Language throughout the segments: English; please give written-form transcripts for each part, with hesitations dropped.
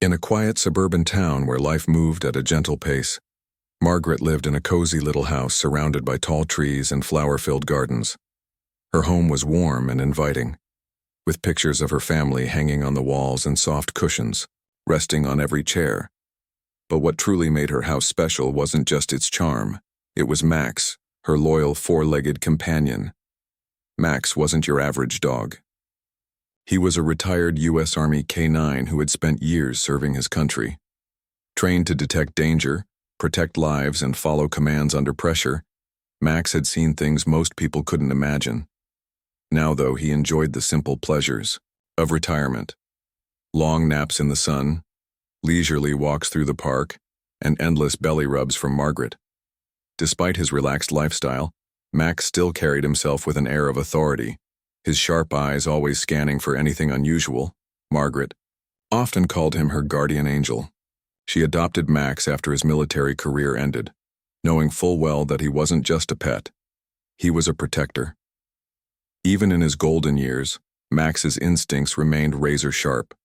In a quiet suburban town where life moved at a gentle pace, Margaret lived in a cozy little house surrounded by tall trees and flower-filled gardens. Her home was warm and inviting, with pictures of her family hanging on the walls and soft cushions, resting on every chair. But what truly made her house special wasn't just its charm. It was Max, her loyal four-legged companion. Max wasn't your average dog. He was a retired U.S. Army K-9 who had spent years serving his country. Trained to detect danger, protect lives, and follow commands under pressure, Max had seen things most people couldn't imagine. Now, though, he enjoyed the simple pleasures of retirement. Long naps in the sun, leisurely walks through the park, and endless belly rubs from Margaret. Despite his relaxed lifestyle, Max still carried himself with an air of authority, his sharp eyes always scanning for anything unusual. Margaret often called him her guardian angel. She adopted Max after his military career ended, knowing full well that he wasn't just a pet. He was a protector. Even in his golden years, Max's instincts remained razor-sharp.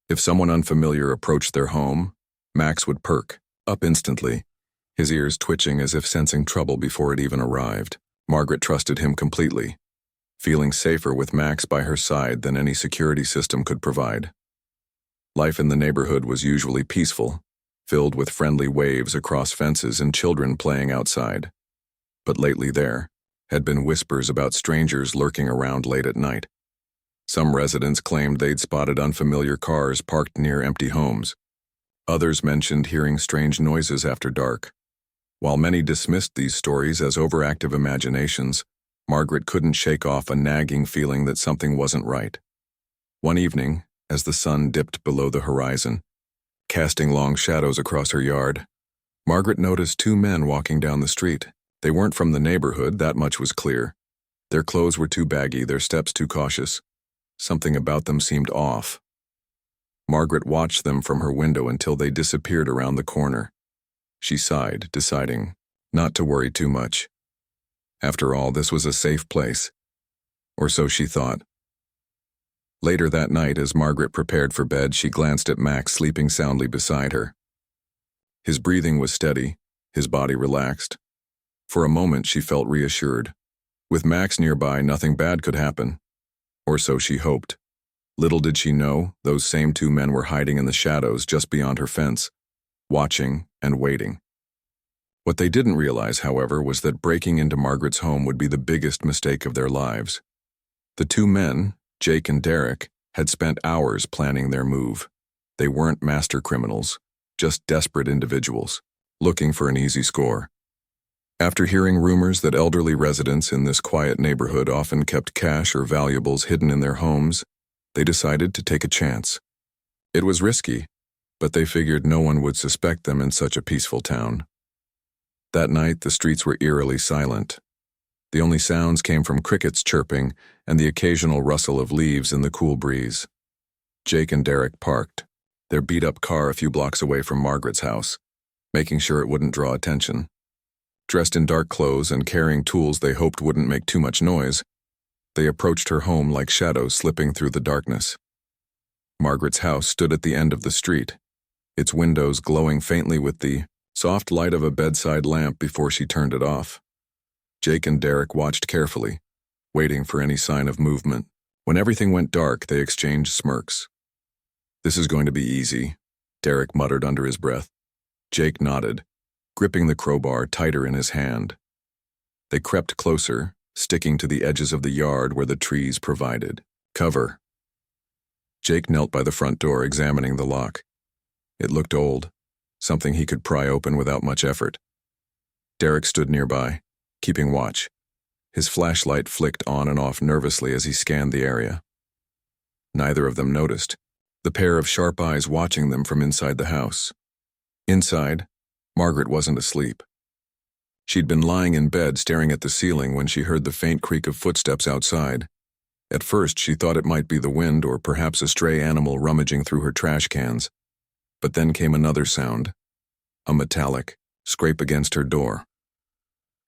If someone unfamiliar approached their home, Max would perk up instantly, his ears twitching as if sensing trouble before it even arrived. Margaret trusted him completely, feeling safer with Max by her side than any security system could provide. Life in the neighborhood was usually peaceful, filled with friendly waves across fences and children playing outside. But lately there had been whispers about strangers lurking around late at night. Some residents claimed they'd spotted unfamiliar cars parked near empty homes. Others mentioned hearing strange noises after dark. While many dismissed these stories as overactive imaginations, Margaret couldn't shake off a nagging feeling that something wasn't right. One evening, as the sun dipped below the horizon, casting long shadows across her yard, Margaret noticed two men walking down the street. They weren't from the neighborhood, that much was clear. Their clothes were too baggy, their steps too cautious. Something about them seemed off. Margaret watched them from her window until they disappeared around the corner. She sighed, deciding not to worry too much. After all, this was a safe place. Or so she thought. Later that night, as Margaret prepared for bed, she glanced at Max sleeping soundly beside her. His breathing was steady, his body relaxed. For a moment, she felt reassured. With Max nearby, nothing bad could happen. Or so she hoped. Little did she know, those same two men were hiding in the shadows just beyond her fence, watching and waiting. What they didn't realize, however, was that breaking into Margaret's home would be the biggest mistake of their lives. The two men, Jake and Derek, had spent hours planning their move. They weren't master criminals, just desperate individuals, looking for an easy score. After hearing rumors that elderly residents in this quiet neighborhood often kept cash or valuables hidden in their homes, they decided to take a chance. It was risky, but they figured no one would suspect them in such a peaceful town. That night, the streets were eerily silent. The only sounds came from crickets chirping and the occasional rustle of leaves in the cool breeze. Jake and Derek parked, their beat-up car a few blocks away from Margaret's house, making sure it wouldn't draw attention. Dressed in dark clothes and carrying tools they hoped wouldn't make too much noise, they approached her home like shadows slipping through the darkness. Margaret's house stood at the end of the street, its windows glowing faintly with the soft light of a bedside lamp before she turned it off. Jake and Derek watched carefully, waiting for any sign of movement. When everything went dark, they exchanged smirks. "This is going to be easy," Derek muttered under his breath. Jake nodded, gripping the crowbar tighter in his hand. They crept closer, sticking to the edges of the yard where the trees provided cover. Jake knelt by the front door, examining the lock. It looked old, something he could pry open without much effort. Derek stood nearby, keeping watch. His flashlight flicked on and off nervously as he scanned the area. Neither of them noticed, the pair of sharp eyes watching them from inside the house. Inside, Margaret wasn't asleep. She'd been lying in bed staring at the ceiling when she heard the faint creak of footsteps outside. At first, she thought it might be the wind or perhaps a stray animal rummaging through her trash cans. But then came another sound, a metallic scrape against her door.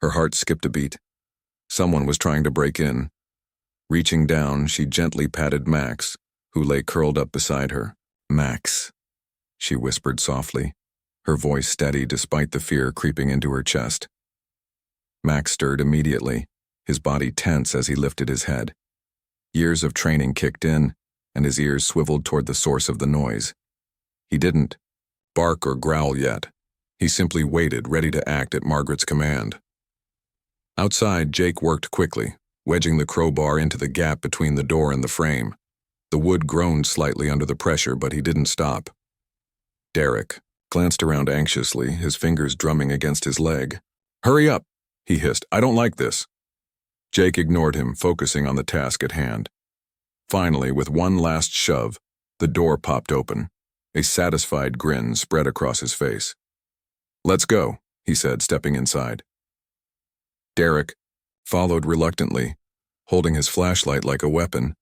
Her heart skipped a beat. Someone was trying to break in. Reaching down, she gently patted Max, who lay curled up beside her. "Max," she whispered softly, her voice steady despite the fear creeping into her chest. Max stirred immediately, his body tense as he lifted his head. Years of training kicked in, and his ears swiveled toward the source of the noise. He didn't bark or growl yet. He simply waited, ready to act at Margaret's command. Outside, Jake worked quickly, wedging the crowbar into the gap between the door and the frame. The wood groaned slightly under the pressure, but he didn't stop. Derek glanced around anxiously, his fingers drumming against his leg. "Hurry up," he hissed. "I don't like this." Jake ignored him, focusing on the task at hand. Finally, with one last shove, the door popped open. A satisfied grin spread across his face. "Let's go," he said, stepping inside. Derek followed reluctantly, holding his flashlight like a weapon.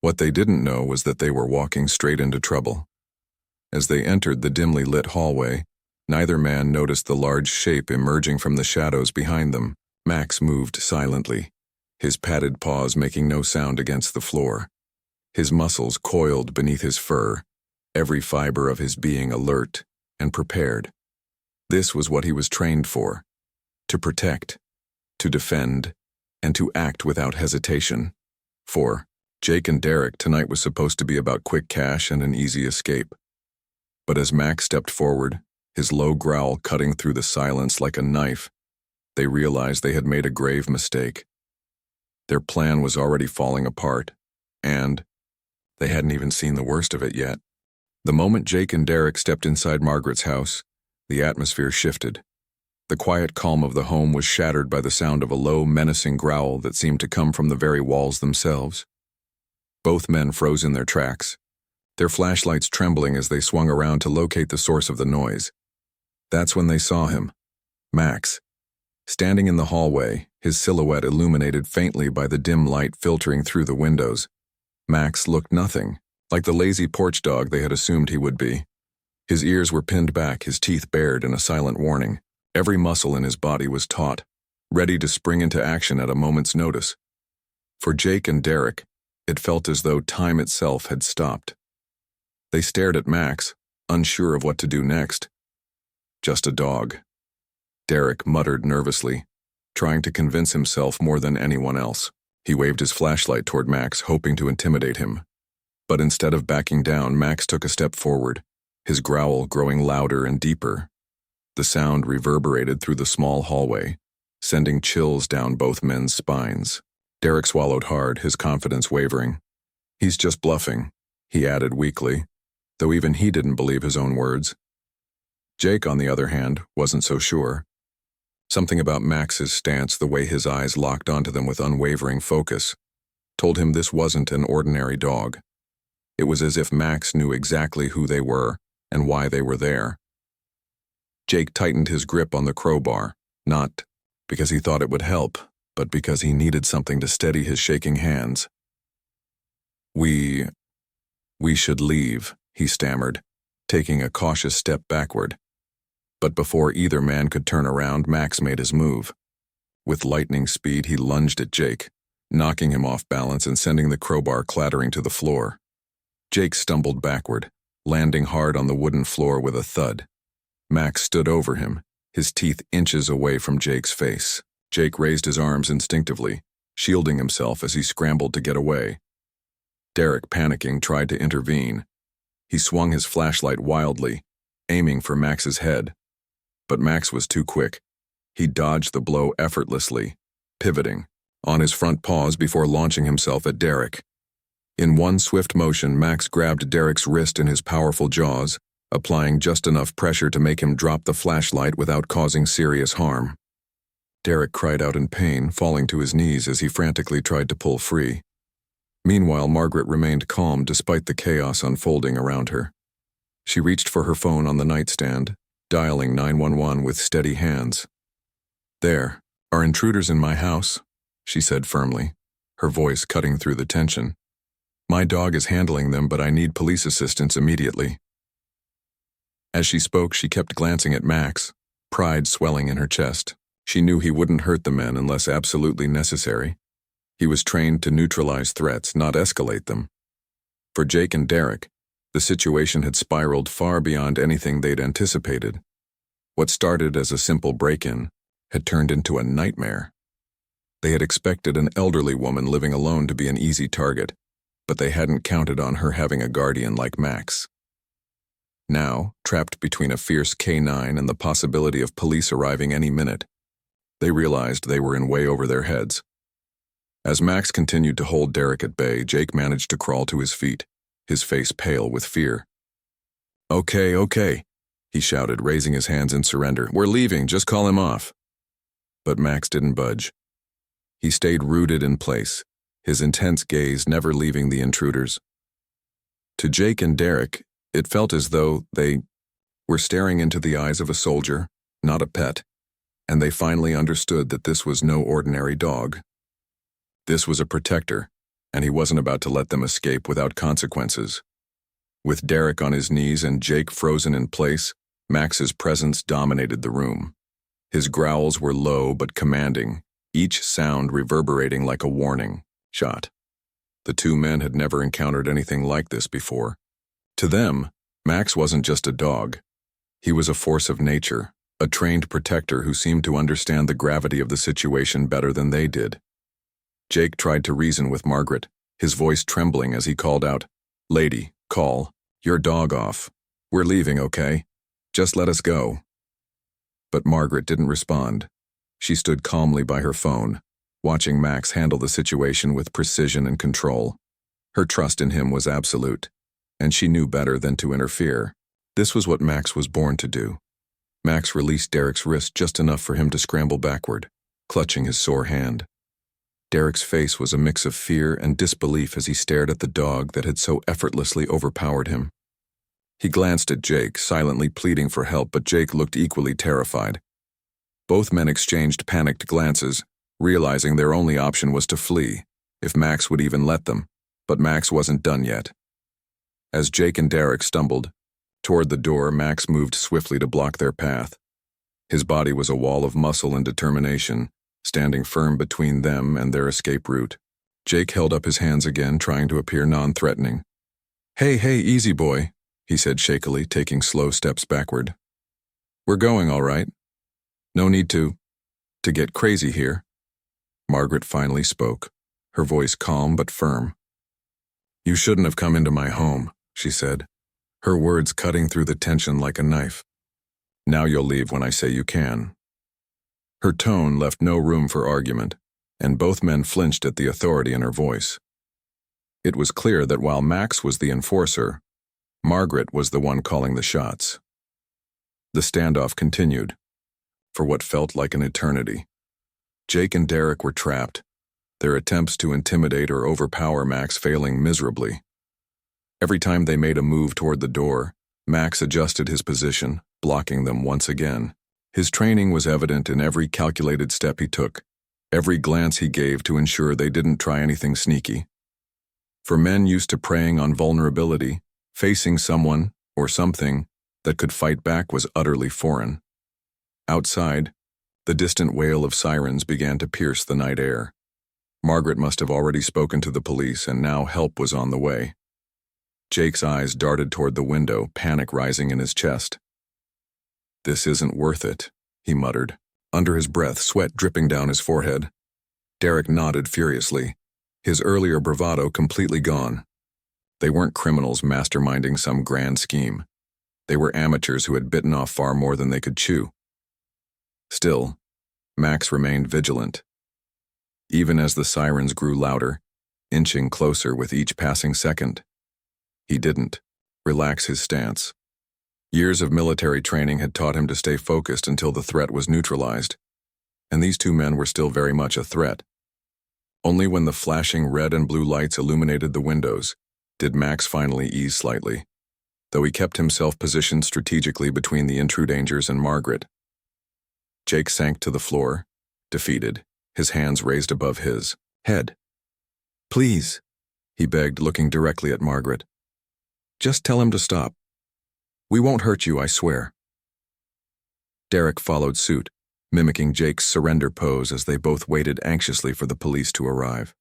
What they didn't know was that they were walking straight into trouble. As they entered the dimly lit hallway, neither man noticed the large shape emerging from the shadows behind them. Max moved silently, his padded paws making no sound against the floor. His muscles coiled beneath his fur, every fiber of his being alert and prepared. This was what he was trained for: to protect, to defend, and to act without hesitation. For Jake and Derek, tonight was supposed to be about quick cash and an easy escape. But as Max stepped forward, his low growl cutting through the silence like a knife, they realized they had made a grave mistake. Their plan was already falling apart, and they hadn't even seen the worst of it yet. The moment Jake and Derek stepped inside Margaret's house, the atmosphere shifted. The quiet calm of the home was shattered by the sound of a low, menacing growl that seemed to come from the very walls themselves. Both men froze in their tracks, their flashlights trembling as they swung around to locate the source of the noise. That's when they saw him, Max, standing in the hallway, his silhouette illuminated faintly by the dim light filtering through the windows. Max looked nothing like the lazy porch dog they had assumed he would be. His ears were pinned back, his teeth bared in a silent warning. Every muscle in his body was taut, ready to spring into action at a moment's notice. For Jake and Derek, it felt as though time itself had stopped. They stared at Max, unsure of what to do next. "Just a dog," Derek muttered nervously, trying to convince himself more than anyone else. He waved his flashlight toward Max, hoping to intimidate him. But instead of backing down, Max took a step forward, his growl growing louder and deeper. The sound reverberated through the small hallway, sending chills down both men's spines. Derek swallowed hard, his confidence wavering. "He's just bluffing," he added weakly, though even he didn't believe his own words. Jake, on the other hand, wasn't so sure. Something about Max's stance, the way his eyes locked onto them with unwavering focus, told him this wasn't an ordinary dog. It was as if Max knew exactly who they were and why they were there. Jake tightened his grip on the crowbar, not because he thought it would help, but because he needed something to steady his shaking hands. We should leave," he stammered, taking a cautious step backward. But before either man could turn around, Max made his move. With lightning speed, he lunged at Jake, knocking him off balance and sending the crowbar clattering to the floor. Jake stumbled backward, landing hard on the wooden floor with a thud. Max stood over him, his teeth inches away from Jake's face. Jake raised his arms instinctively, shielding himself as he scrambled to get away. Derek, panicking, tried to intervene. He swung his flashlight wildly, aiming for Max's head. But Max was too quick. He dodged the blow effortlessly, pivoting on his front paws before launching himself at Derek. In one swift motion, Max grabbed Derek's wrist in his powerful jaws, applying just enough pressure to make him drop the flashlight without causing serious harm. Derek cried out in pain, falling to his knees as he frantically tried to pull free. Meanwhile, Margaret remained calm despite the chaos unfolding around her. She reached for her phone on the nightstand, dialing 911 with steady hands. "There are intruders in my house," she said firmly, her voice cutting through the tension. "My dog is handling them, but I need police assistance immediately." As she spoke, she kept glancing at Max, pride swelling in her chest. She knew he wouldn't hurt the men unless absolutely necessary. He was trained to neutralize threats, not escalate them. For Jake and Derek, The situation had spiraled far beyond anything they'd anticipated. What started as a simple break-in had turned into a nightmare. They had expected an elderly woman living alone to be an easy target, but they hadn't counted on her having a guardian like Max. Now, trapped between a fierce K9 and the possibility of police arriving any minute, they realized they were in way over their heads. As Max continued to hold Derek at bay, Jake managed to crawl to his feet, his face pale with fear. Okay, he shouted, raising his hands in surrender. We're leaving, just call him off. But Max didn't budge. He stayed rooted in place, his intense gaze never leaving the intruders. To Jake and Derek, it felt as though they were staring into the eyes of a soldier, not a pet, and they finally understood that this was no ordinary dog. This was a protector, and he wasn't about to let them escape without consequences. With Derek on his knees and Jake frozen in place, Max's presence dominated the room. His growls were low but commanding, each sound reverberating like a warning shot. The two men had never encountered anything like this before. To them, Max wasn't just a dog. He was a force of nature, a trained protector who seemed to understand the gravity of the situation better than they did. Jake tried to reason with Margaret, his voice trembling as he called out, "Lady, call your dog off. We're leaving, okay? Just let us go." But Margaret didn't respond. She stood calmly by her phone, watching Max handle the situation with precision and control. Her trust in him was absolute, and she knew better than to interfere. This was what Max was born to do. Max released Derek's wrist just enough for him to scramble backward, clutching his sore hand. Derek's face was a mix of fear and disbelief as he stared at the dog that had so effortlessly overpowered him. He glanced at Jake, silently pleading for help, but Jake looked equally terrified. Both men exchanged panicked glances, realizing their only option was to flee, if Max would even let them, but Max wasn't done yet. As Jake and Derek stumbled toward the door, Max moved swiftly to block their path. His body was a wall of muscle and determination, standing firm between them and their escape route. Jake held up his hands again, trying to appear non-threatening. Hey, easy boy, he said shakily, taking slow steps backward. We're going, all right. No need to get crazy here. Margaret finally spoke, her voice calm but firm. You shouldn't have come into my home, she said, her words cutting through the tension like a knife. Now you'll leave when I say you can. Her tone left no room for argument, and both men flinched at the authority in her voice. It was clear that while Max was the enforcer, Margaret was the one calling the shots. The standoff continued, for what felt like an eternity. Jake and Derek were trapped, their attempts to intimidate or overpower Max failing miserably. Every time they made a move toward the door, Max adjusted his position, blocking them once again. His training was evident in every calculated step he took, every glance he gave to ensure they didn't try anything sneaky. For men used to preying on vulnerability, facing someone or something that could fight back was utterly foreign. Outside, the distant wail of sirens began to pierce the night air. Margaret must have already spoken to the police, and now help was on the way. Jake's eyes darted toward the window, panic rising in his chest. This isn't worth it, he muttered, under his breath, sweat dripping down his forehead. Derek nodded furiously, his earlier bravado completely gone. They weren't criminals masterminding some grand scheme. They were amateurs who had bitten off far more than they could chew. Still, Max remained vigilant. Even as the sirens grew louder, inching closer with each passing second, he didn't relax his stance. Years of military training had taught him to stay focused until the threat was neutralized, and these two men were still very much a threat. Only when the flashing red and blue lights illuminated the windows did Max finally ease slightly, though he kept himself positioned strategically between the intruders and Margaret. Jake sank to the floor, defeated, his hands raised above his head. Please, he begged, looking directly at Margaret. Just tell him to stop. We won't hurt you, I swear. Derek followed suit, mimicking Jake's surrender pose as they both waited anxiously for the police to arrive.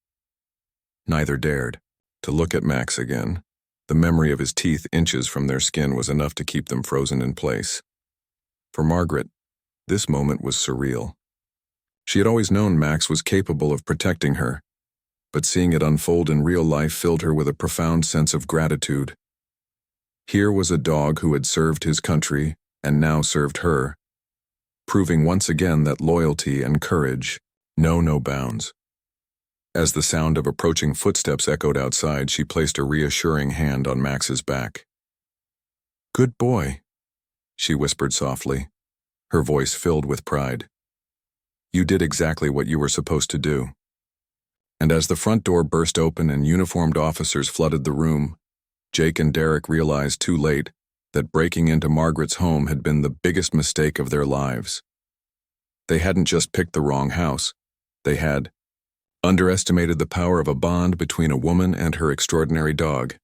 Neither dared to look at Max again, The memory of his teeth inches from their skin was enough to keep them frozen in place. For Margaret, this moment was surreal. She had always known Max was capable of protecting her, but seeing it unfold in real life filled her with a profound sense of gratitude. Here was a dog who had served his country and now served her, proving once again that loyalty and courage know no bounds. As the sound of approaching footsteps echoed outside, she placed a reassuring hand on Max's back. "Good boy," she whispered softly, her voice filled with pride. "You did exactly what you were supposed to do." And as the front door burst open and uniformed officers flooded the room, Jake and Derek realized too late that breaking into Margaret's home had been the biggest mistake of their lives. They hadn't just picked the wrong house, they had underestimated the power of a bond between a woman and her extraordinary dog.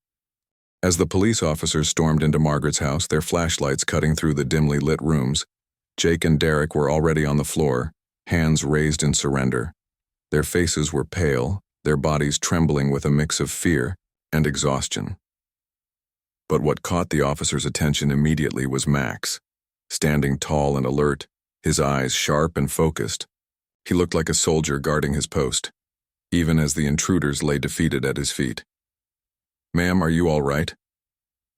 As the police officers stormed into Margaret's house, their flashlights cutting through the dimly lit rooms, Jake and Derek were already on the floor, hands raised in surrender. Their faces were pale, their bodies trembling with a mix of fear and exhaustion. But what caught the officers' attention immediately was Max, standing tall and alert, his eyes sharp and focused. He looked like a soldier guarding his post, even as the intruders lay defeated at his feet. "Ma'am, are you all right?"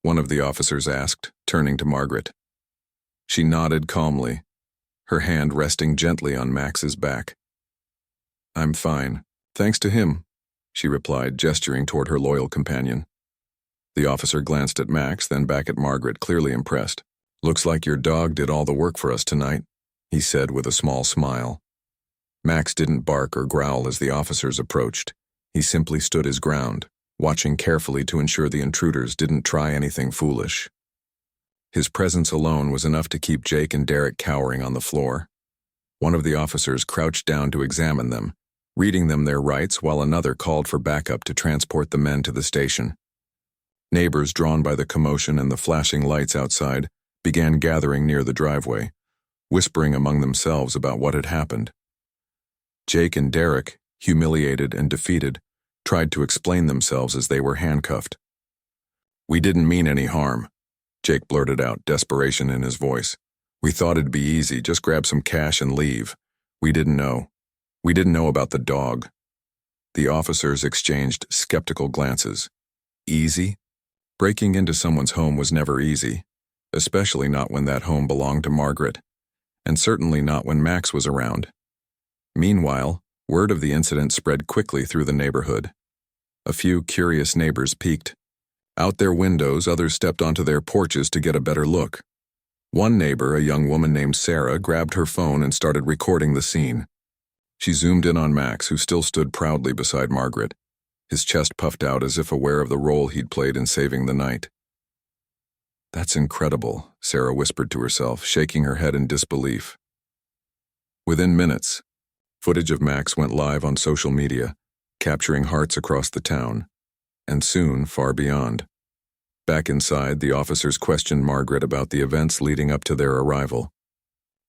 one of the officers asked, turning to Margaret. She nodded calmly, her hand resting gently on Max's back. "I'm fine, thanks to him," she replied, gesturing toward her loyal companion. The officer glanced at Max, then back at Margaret, clearly impressed. "Looks like your dog did all the work for us tonight," he said with a small smile. Max didn't bark or growl as the officers approached. He simply stood his ground, watching carefully to ensure the intruders didn't try anything foolish. His presence alone was enough to keep Jake and Derek cowering on the floor. One of the officers crouched down to examine them, reading them their rights, while another called for backup to transport the men to the station. Neighbors, drawn by the commotion and the flashing lights outside, began gathering near the driveway, whispering among themselves about what had happened. Jake and Derek, humiliated and defeated, tried to explain themselves as they were handcuffed. "We didn't mean any harm," Jake blurted out, desperation in his voice. "We thought it'd be easy, just grab some cash and leave. We didn't know. We didn't know about the dog." The officers exchanged skeptical glances. Easy? Breaking into someone's home was never easy, especially not when that home belonged to Margaret, and certainly not when Max was around. Meanwhile, word of the incident spread quickly through the neighborhood. A few curious neighbors peeked. Out their windows, others stepped onto their porches to get a better look. One neighbor, a young woman named Sarah, grabbed her phone and started recording the scene. She zoomed in on Max, who still stood proudly beside Margaret, his chest puffed out as if aware of the role he'd played in saving the night. "That's incredible," Sarah whispered to herself, shaking her head in disbelief. Within minutes, footage of Max went live on social media, capturing hearts across the town, and soon far beyond. Back inside, the officers questioned Margaret about the events leading up to their arrival.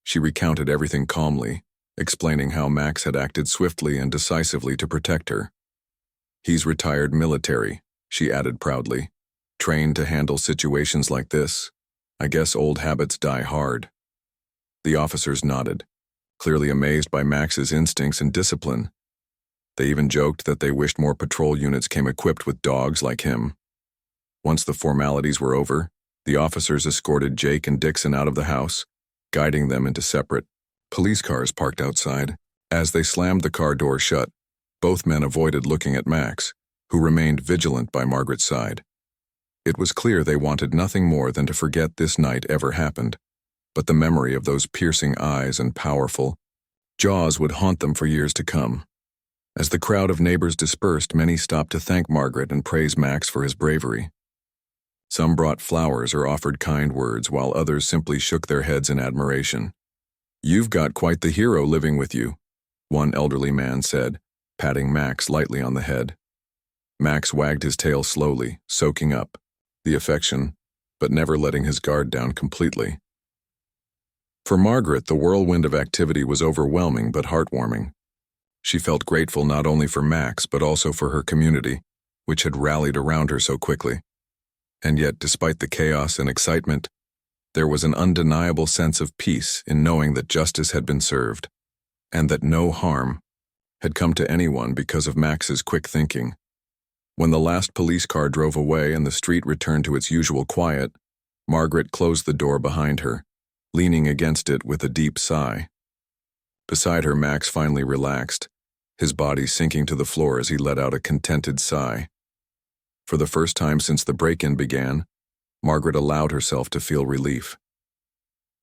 She recounted everything calmly, explaining how Max had acted swiftly and decisively to protect her. "He's retired military," she added proudly, "trained to handle situations like this. I guess old habits die hard." The officers nodded, clearly amazed by Max's instincts and discipline. They even joked that they wished more patrol units came equipped with dogs like him. Once the formalities were over, the officers escorted Jake and Dixon out of the house, guiding them into separate police cars parked outside. As they slammed the car door shut, both men avoided looking at Max, who remained vigilant by Margaret's side. It was clear they wanted nothing more than to forget this night ever happened, but the memory of those piercing eyes and powerful jaws would haunt them for years to come. As the crowd of neighbors dispersed, many stopped to thank Margaret and praise Max for his bravery. Some brought flowers or offered kind words, while others simply shook their heads in admiration. "You've got quite the hero living with you," one elderly man said, patting Max lightly on the head. Max wagged his tail slowly, soaking up the affection, but never letting his guard down completely. For Margaret, the whirlwind of activity was overwhelming but heartwarming. She felt grateful not only for Max but also for her community, which had rallied around her so quickly. And yet, despite the chaos and excitement, there was an undeniable sense of peace in knowing that justice had been served, and that no harm had come to anyone because of Max's quick thinking. When the last police car drove away and the street returned to its usual quiet, Margaret closed the door behind her, leaning against it with a deep sigh. Beside her, Max finally relaxed, his body sinking to the floor as he let out a contented sigh. For the first time since the break-in began, Margaret allowed herself to feel relief.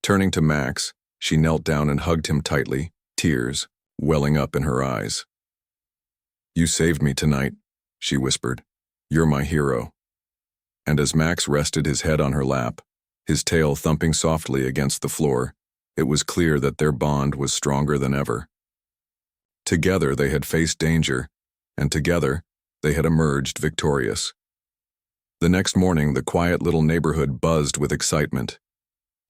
Turning to Max, she knelt down and hugged him tightly, tears welling up in her eyes. "You saved me tonight," she whispered. "You're my hero." And as Max rested his head on her lap, his tail thumping softly against the floor, it was clear that their bond was stronger than ever. Together they had faced danger, and together they had emerged victorious. The next morning, the quiet little neighborhood buzzed with excitement.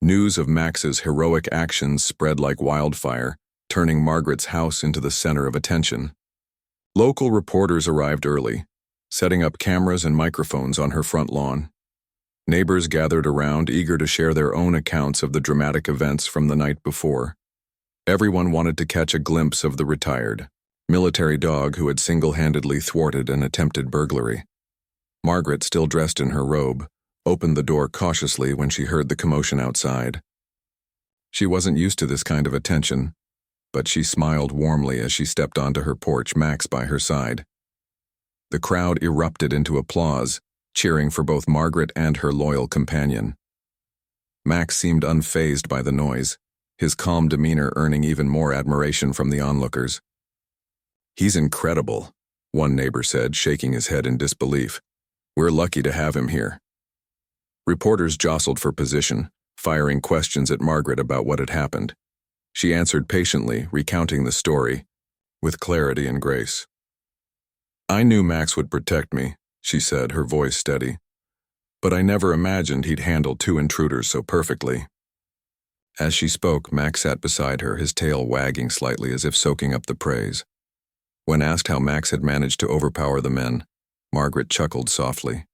News of Max's heroic actions spread like wildfire, turning Margaret's house into the center of attention. Local reporters arrived early, setting up cameras and microphones on her front lawn. Neighbors gathered around, eager to share their own accounts of the dramatic events from the night before. Everyone wanted to catch a glimpse of the retired military dog who had single-handedly thwarted an attempted burglary. Margaret, still dressed in her robe, opened the door cautiously when she heard the commotion outside. She wasn't used to this kind of attention, but she smiled warmly as she stepped onto her porch, Max by her side. The crowd erupted into applause, cheering for both Margaret and her loyal companion. Max seemed unfazed by the noise, his calm demeanor earning even more admiration from the onlookers. "He's incredible," one neighbor said, shaking his head in disbelief. "We're lucky to have him here." Reporters jostled for position, firing questions at Margaret about what had happened. She answered patiently, recounting the story, with clarity and grace. "I knew Max would protect me," she said, her voice steady. "But I never imagined he'd handle two intruders so perfectly." As she spoke, Max sat beside her, his tail wagging slightly as if soaking up the praise. When asked how Max had managed to overpower the men, Margaret chuckled softly.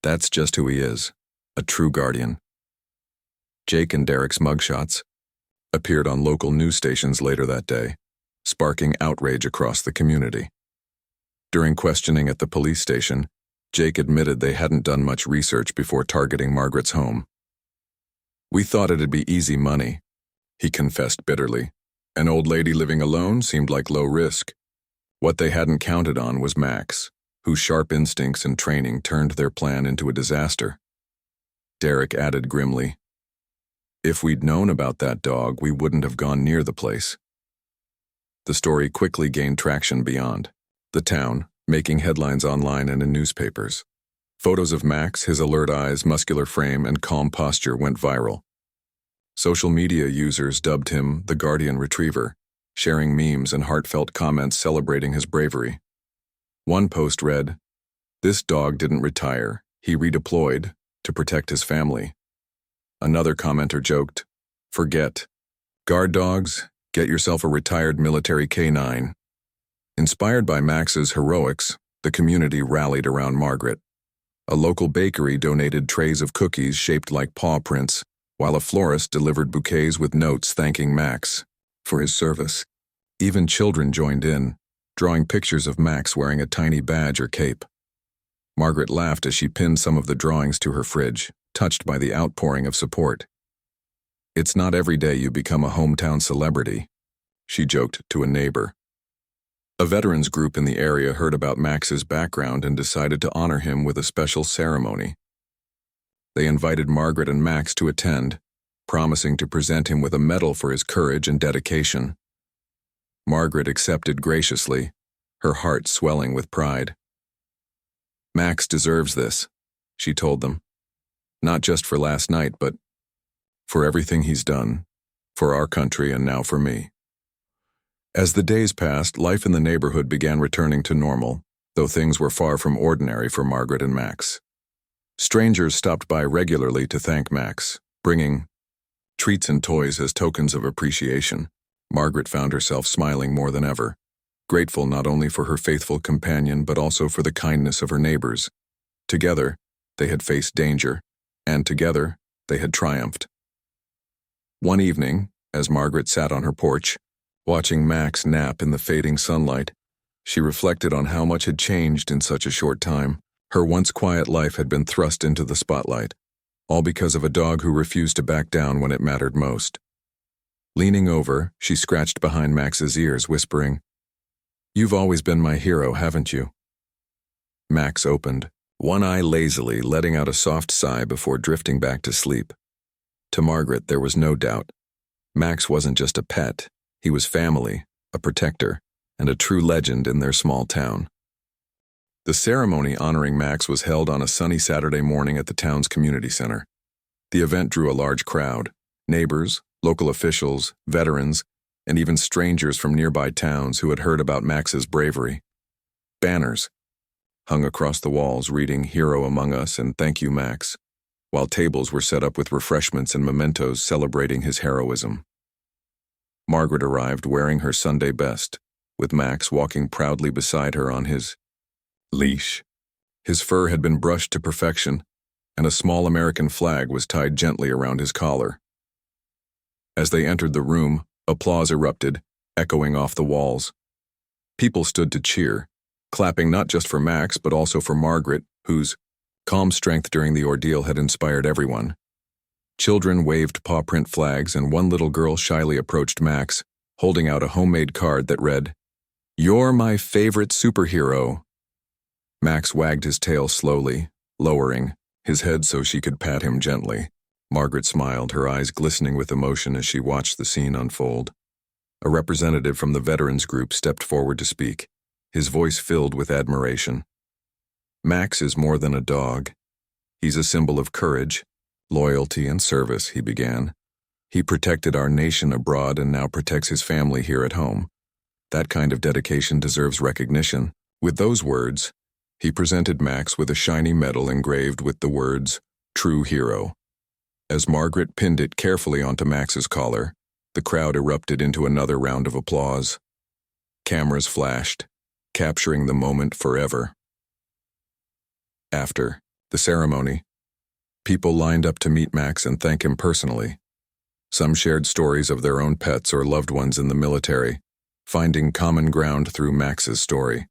"That's just who he is, a true guardian." Jake and Derek's mugshots appeared on local news stations later that day, sparking outrage across the community. During questioning at the police station, Jake admitted they hadn't done much research before targeting Margaret's home. "We thought it'd be easy money," he confessed bitterly. "An old lady living alone seemed like low risk. What they hadn't counted on was Max, whose sharp instincts and training turned their plan into a disaster." Derek added grimly, "If we'd known about that dog, we wouldn't have gone near the place." The story quickly gained traction beyond the town, making headlines online and in newspapers. Photos of Max, his alert eyes, muscular frame, and calm posture went viral. Social media users dubbed him the Guardian Retriever, sharing memes and heartfelt comments celebrating his bravery. One post read, "This dog didn't retire, he redeployed to protect his family." Another commenter joked, "Forget guard dogs, get yourself a retired military canine." Inspired by Max's heroics, the community rallied around Margaret. A local bakery donated trays of cookies shaped like paw prints, while a florist delivered bouquets with notes thanking Max for his service. Even children joined in, drawing pictures of Max wearing a tiny badge or cape. Margaret laughed as she pinned some of the drawings to her fridge, touched by the outpouring of support. "It's not every day you become a hometown celebrity," she joked to a neighbor. A veterans group in the area heard about Max's background and decided to honor him with a special ceremony. They invited Margaret and Max to attend, promising to present him with a medal for his courage and dedication. Margaret accepted graciously, her heart swelling with pride. "Max deserves this," she told them. "Not just for last night, but for everything he's done, for our country and now for me." As the days passed, life in the neighborhood began returning to normal, though things were far from ordinary for Margaret and Max. Strangers stopped by regularly to thank Max, bringing treats and toys as tokens of appreciation. Margaret found herself smiling more than ever, grateful not only for her faithful companion but also for the kindness of her neighbors. Together, They had faced danger, and together, they had triumphed. One evening, as Margaret sat on her porch, watching Max nap in the fading sunlight, she reflected on how much had changed in such a short time. Her once quiet life had been thrust into the spotlight, all because of a dog who refused to back down when it mattered most. Leaning over, she scratched behind Max's ears, whispering, "You've always been my hero, haven't you?" Max opened, one eye lazily letting out a soft sigh before drifting back to sleep. To Margaret, there was no doubt. Max wasn't just a pet, he was family, a protector, and a true legend in their small town. The ceremony honoring Max was held on a sunny Saturday morning at the town's community center. The event drew a large crowd: neighbors, local officials, veterans, and even strangers from nearby towns who had heard about Max's bravery. Banners hung across the walls reading "Hero Among Us" and "Thank You, Max," while tables were set up with refreshments and mementos celebrating his heroism. Margaret arrived wearing her Sunday best, with Max walking proudly beside her on his leash. His fur had been brushed to perfection, and a small American flag was tied gently around his collar. As they entered the room, applause erupted, echoing off the walls. People stood to cheer, clapping not just for Max but also for Margaret, whose calm strength during the ordeal had inspired everyone. Children waved paw-print flags, and one little girl shyly approached Max, holding out a homemade card that read, "You're my favorite superhero." Max wagged his tail slowly, lowering his head so she could pat him gently. Margaret smiled, her eyes glistening with emotion as she watched the scene unfold. A representative from the veterans group stepped forward to speak, his voice filled with admiration. "Max is more than a dog. He's a symbol of courage, loyalty, and service," he began. "He protected our nation abroad and now protects his family here at home. That kind of dedication deserves recognition." With those words, he presented Max with a shiny medal engraved with the words, "True Hero." As Margaret pinned it carefully onto Max's collar, the crowd erupted into another round of applause. Cameras flashed, capturing the moment forever. After the ceremony, people lined up to meet Max and thank him personally. Some shared stories of their own pets or loved ones in the military, finding common ground through Max's story.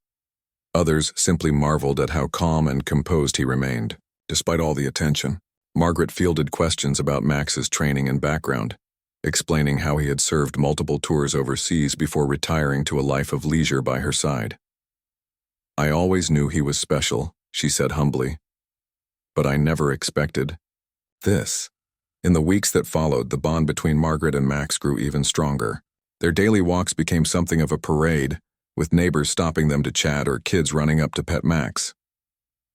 Others simply marveled at how calm and composed he remained, despite all the attention. Margaret fielded questions about Max's training and background, explaining how he had served multiple tours overseas before retiring to a life of leisure by her side. "I always knew he was special," she said humbly, "but I never expected this." In the weeks that followed, the bond between Margaret and Max grew even stronger. Their daily walks became something of a parade, with neighbors stopping them to chat or kids running up to pet Max.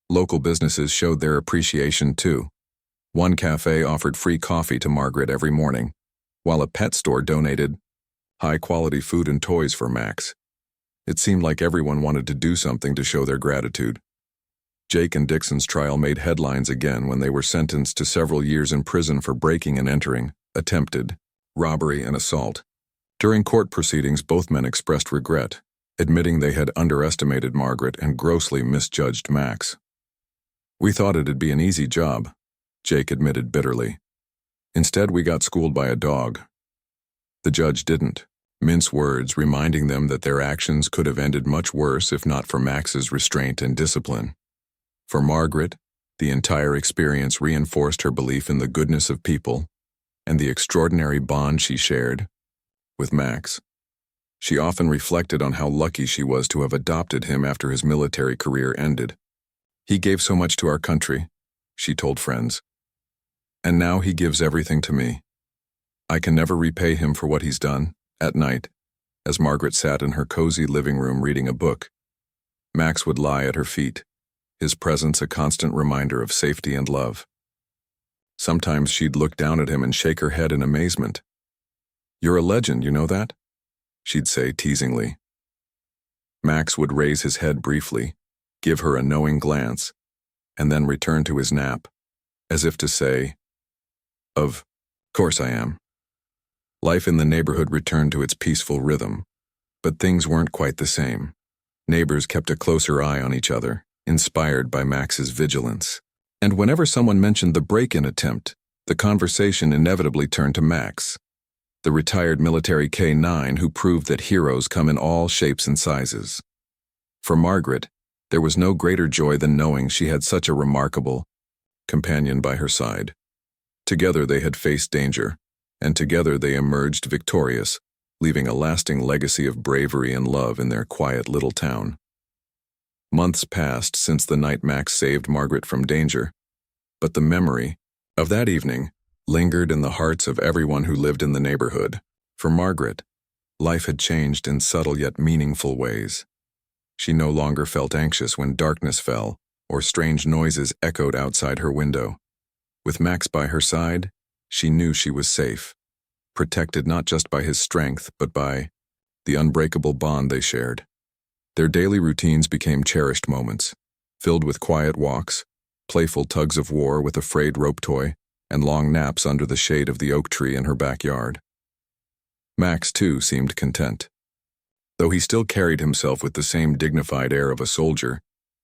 Local businesses showed their appreciation too. One cafe offered free coffee to Margaret every morning, while a pet store donated high-quality food and toys for Max. It seemed like everyone wanted to do something to show their gratitude. Jake and Dixon's trial made headlines again when they were sentenced to several years in prison for breaking and entering, attempted robbery, and assault. During court proceedings, both men expressed regret, admitting they had underestimated Margaret and grossly misjudged Max. "We thought it'd be an easy job," Jake admitted bitterly. "Instead, we got schooled by a dog." The judge didn't mince words, reminding them that their actions could have ended much worse if not for Max's restraint and discipline. For Margaret, the entire experience reinforced her belief in the goodness of people and the extraordinary bond she shared with Max. She often reflected on how lucky she was to have adopted him after his military career ended. "He gave so much to our country," she told friends, "and now he gives everything to me. I can never repay him for what he's done." At night, as Margaret sat in her cozy living room reading a book, Max would lie at her feet, his presence a constant reminder of safety and love. Sometimes she'd look down at him and shake her head in amazement. "You're a legend, you know that?" she'd say teasingly. Max would raise his head briefly, give her a knowing glance, and then return to his nap, as if to say, "Of course I am." Life in the neighborhood returned to its peaceful rhythm, but things weren't quite the same. Neighbors kept a closer eye on each other, inspired by Max's vigilance. And whenever someone mentioned the break-in attempt, the conversation inevitably turned to Max, the retired military K-9 who proved that heroes come in all shapes and sizes. For Margaret, there was no greater joy than knowing she had such a remarkable companion by her side. Together they had faced danger, and together they emerged victorious, leaving a lasting legacy of bravery and love in their quiet little town. Months passed since the night Max saved Margaret from danger, but the memory of that evening lingered in the hearts of everyone who lived in the neighborhood. For Margaret, life had changed in subtle yet meaningful ways. She no longer felt anxious when darkness fell or strange noises echoed outside her window. With Max by her side, she knew she was safe, protected not just by his strength but by the unbreakable bond they shared. Their daily routines became cherished moments, filled with quiet walks, playful tugs of war with a frayed rope toy, and long naps under the shade of the oak tree in her backyard. Max, too, seemed content. Though he still carried himself with the same dignified air of a soldier,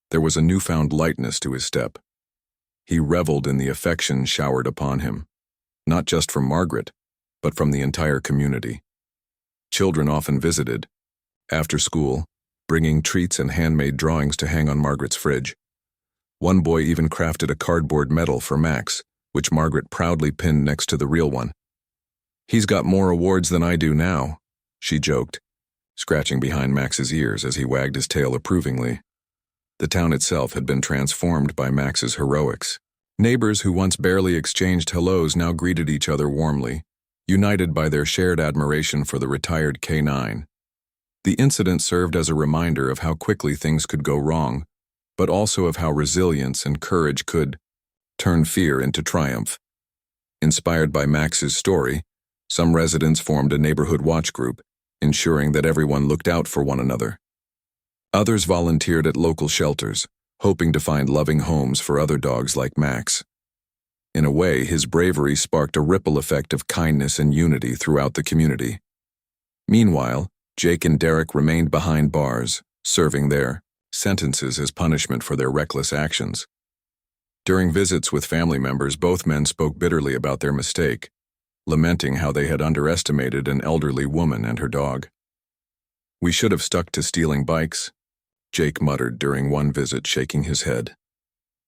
there was a newfound lightness to his step. He reveled in the affection showered upon him, not just from Margaret, but from the entire community. Children often visited, after school, bringing treats and handmade drawings to hang on Margaret's fridge. One boy even crafted a cardboard medal for Max, which Margaret proudly pinned next to the real one. "He's got more awards than I do now," she joked, scratching behind Max's ears as he wagged his tail approvingly. The town itself had been transformed by Max's heroics. Neighbors who once barely exchanged hellos now greeted each other warmly, united by their shared admiration for the retired K-9. The incident served as a reminder of how quickly things could go wrong, but also of how resilience and courage could turn fear into triumph. Inspired by Max's story, some residents formed a neighborhood watch group, ensuring that everyone looked out for one another. Others volunteered at local shelters, hoping to find loving homes for other dogs like Max. In a way, his bravery sparked a ripple effect of kindness and unity throughout the community. Meanwhile, Jake and Derek remained behind bars, serving their sentences as punishment for their reckless actions. During visits with family members, both men spoke bitterly about their mistake, lamenting how they had underestimated an elderly woman and her dog. "We should have stuck to stealing bikes," Jake muttered during one visit, shaking his head.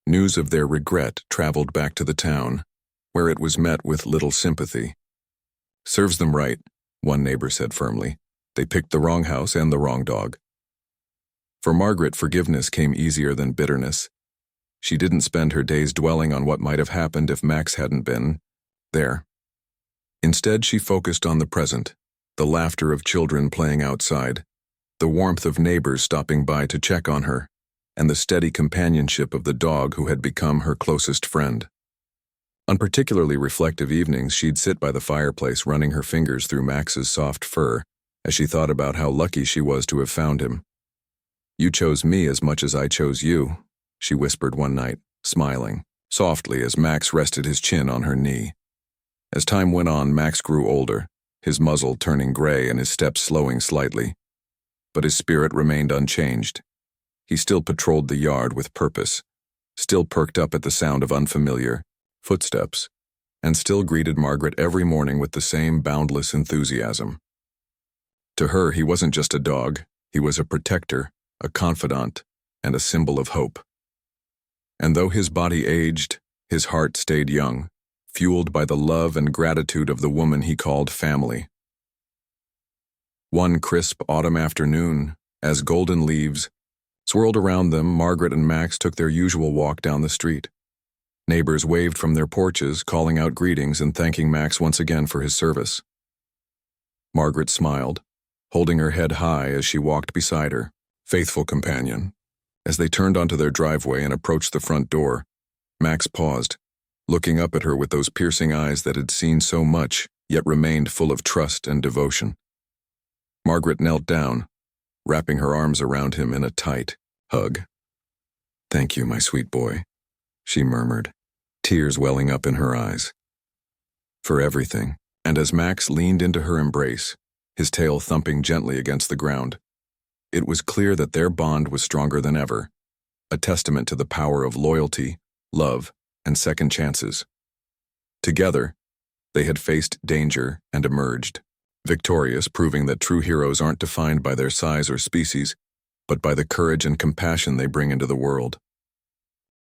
News of their regret traveled back to the town, where it was met with little sympathy. "Serves them right," one neighbor said firmly. "They picked the wrong house and the wrong dog." For Margaret, forgiveness came easier than bitterness. She didn't spend her days dwelling on what might have happened if Max hadn't been there. Instead, she focused on the present, the laughter of children playing outside, the warmth of neighbors stopping by to check on her, and the steady companionship of the dog who had become her closest friend. On particularly reflective evenings, she'd sit by the fireplace running her fingers through Max's soft fur as she thought about how lucky she was to have found him. "You chose me as much as I chose you," she whispered one night, smiling softly as Max rested his chin on her knee. As time went on, Max grew older, his muzzle turning gray and his steps slowing slightly. But his spirit remained unchanged. He still patrolled the yard with purpose, still perked up at the sound of unfamiliar footsteps, and still greeted Margaret every morning with the same boundless enthusiasm. To her, he wasn't just a dog, he was a protector, a confidant, and a symbol of hope. And though his body aged, his heart stayed young, fueled by the love and gratitude of the woman he called family. One crisp autumn afternoon, as golden leaves swirled around them, Margaret and Max took their usual walk down the street. Neighbors waved from their porches, calling out greetings and thanking Max once again for his service. Margaret smiled, holding her head high as she walked beside her faithful companion. As they turned onto their driveway and approached the front door, Max paused, looking up at her with those piercing eyes that had seen so much, yet remained full of trust and devotion. Margaret knelt down, wrapping her arms around him in a tight hug. "Thank you, my sweet boy," she murmured, tears welling up in her eyes. "For everything." And as Max leaned into her embrace, his tail thumping gently against the ground, it was clear that their bond was stronger than ever, a testament to the power of loyalty, love, and second chances. Together, they had faced danger and emerged, victorious, proving that true heroes aren't defined by their size or species, but by the courage and compassion they bring into the world.